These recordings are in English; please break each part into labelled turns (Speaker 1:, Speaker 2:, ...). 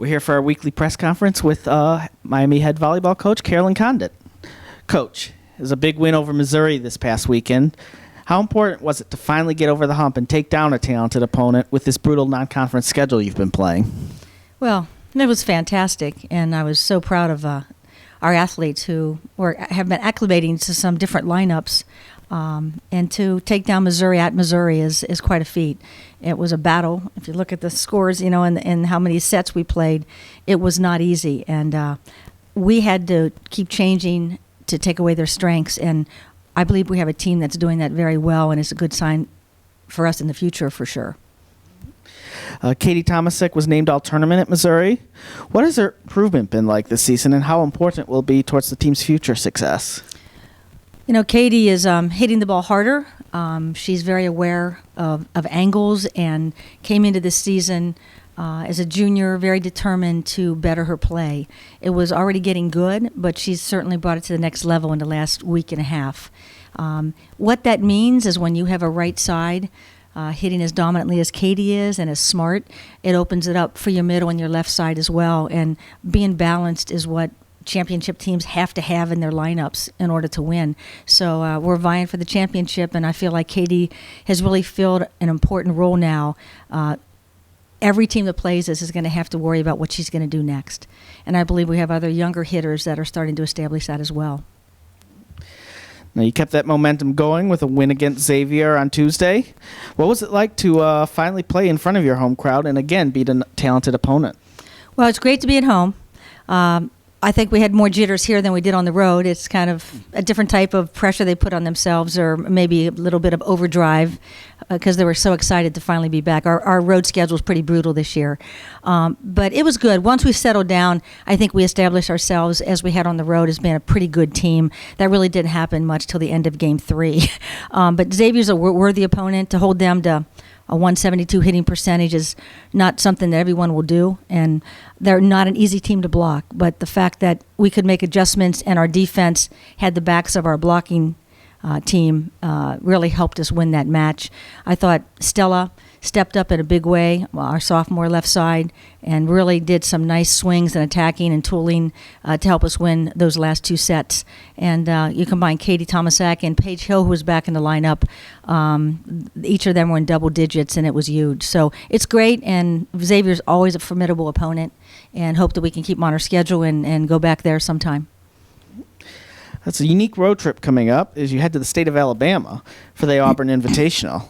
Speaker 1: We're here for our weekly press conference with Miami head volleyball coach Carolyn Condit. Coach, it was a big win over Missouri this past weekend. How important was it to finally get over the hump and take down a talented opponent with this brutal non-conference schedule you've been playing?
Speaker 2: Well, it was fantastic, and I was so proud of our athletes who have been acclimating to some different lineups. And to take down Missouri at Missouri is quite a feat. It was a battle. If you look at the scores, and how many sets we played, it was not easy. And we had to keep changing to take away their strengths. And I believe we have a team that's doing that very well, and it's a good sign for us in the future for sure.
Speaker 1: Katie Thomassick was named All-Tournament at Missouri. What has her improvement been like this season, and how important will it be towards the team's future success?
Speaker 2: Katie is hitting the ball harder. She's very aware of angles and came into this season as a junior very determined to better her play. It was already getting good, but she's certainly brought it to the next level in the last week and a half. What that means is when you have a right side hitting as dominantly as Katie is and as smart, it opens it up for your middle and your left side as well. And being balanced is what championship teams have to have in their lineups in order to win. So we're vying for the championship, and I feel like Katie has really filled an important role now. Every team that plays this is going to have to worry about what she's going to do next. And I believe we have other younger hitters that are starting to establish that as well.
Speaker 1: Now, you kept that momentum going with a win against Xavier on Tuesday. What was it like to finally play in front of your home crowd and, again, beat a talented opponent?
Speaker 2: Well, it's great to be at home. I think we had more jitters here than we did on the road. It's kind of a different type of pressure they put on themselves, or maybe a little bit of overdrive because they were so excited to finally be back. Our road schedule is pretty brutal this year. But it was good. Once we settled down, I think we established ourselves, as we had on the road, as being a pretty good team. That really didn't happen much till the end of Game 3. But Xavier's a worthy opponent. To hold them to a 172 hitting percentage is not something that everyone will do, and they're not an easy team to block. But the fact that we could make adjustments and our defense had the backs of our blocking team really helped us win that match. I thought Stella stepped up in a big way, our sophomore left side, and really did some nice swings and attacking and tooling to help us win those last two sets. And you combine Katie Thomassick and Paige Hill, who was back in the lineup. Each of them were in double digits, and it was huge. So it's great, and Xavier's always a formidable opponent, and hope that we can keep them on our schedule and go back there sometime.
Speaker 1: That's a unique road trip coming up as you head to the state of Alabama for the Auburn Invitational.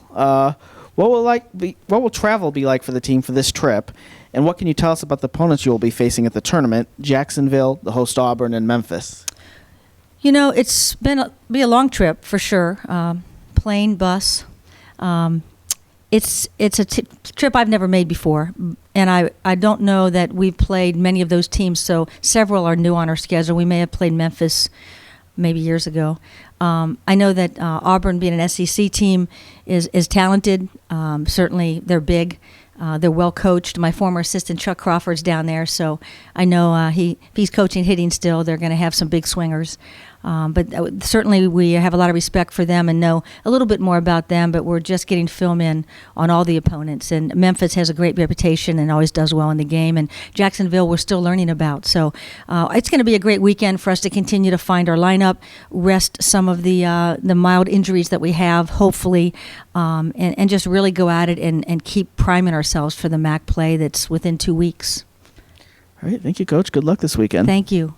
Speaker 1: What will travel be like for the team for this trip, and what can you tell us about the opponents you will be facing at the tournament? Jacksonville, the host Auburn, and Memphis.
Speaker 2: It's be a long trip for sure. Plane, bus. It's a trip I've never made before, and I don't know that we've played many of those teams. So several are new on our schedule. We may have played Memphis maybe years ago. I know that Auburn, being an SEC team, is talented. Certainly, they're big. They're well coached. My former assistant Chuck Crawford's down there, so I know if he's coaching hitting still, they're going to have some big swingers. But certainly we have a lot of respect for them and know a little bit more about them, but we're just getting film in on all the opponents. And Memphis has a great reputation and always does well in the game. And Jacksonville we're still learning about. So it's going to be a great weekend for us to continue to find our lineup, rest some of the mild injuries that we have, hopefully, and just really go at it and keep priming ourselves for the MAC play that's within 2 weeks.
Speaker 1: All right. Thank you, Coach. Good luck this weekend.
Speaker 2: Thank you.